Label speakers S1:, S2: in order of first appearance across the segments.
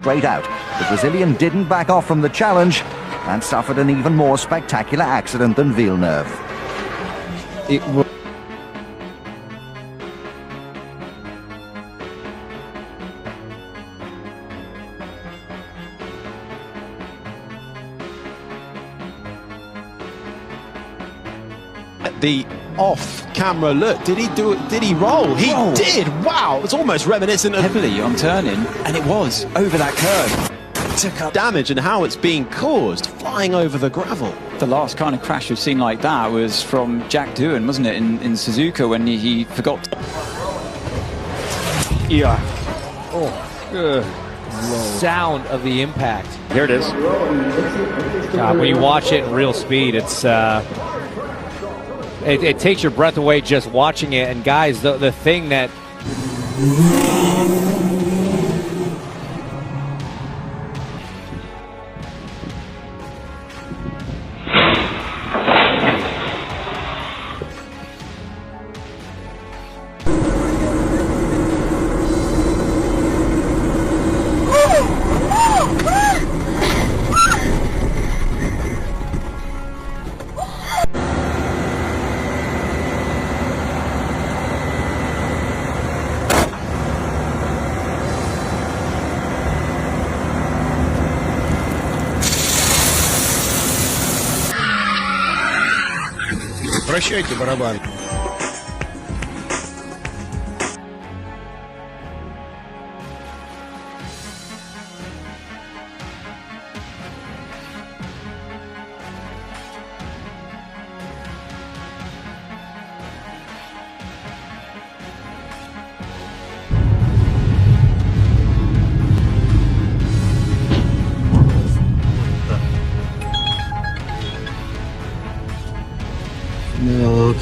S1: Straight out, the Brazilian didn't back off from the challenge and suffered an even more spectacular accident than Villeneuve.
S2: The off-camera look, did he do it? Did he roll? He did! Wow, it's almost reminiscent of
S3: heavily on turning, and it was over that curve. Took up
S2: damage and how it's being caused, flying over the gravel.
S3: The last kind of crash we've seen like that was from Jack Doohan, wasn't it, in Suzuka, when he forgot.
S4: Yeah. Oh, good. Sound of the impact.
S5: Here it is.
S4: God, when you watch it in real speed, it's it takes your breath away just watching it. And guys, the thing that
S5: Прощайте, барабан.
S1: No.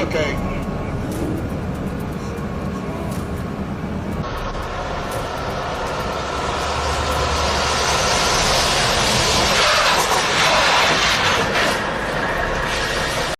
S5: Okay.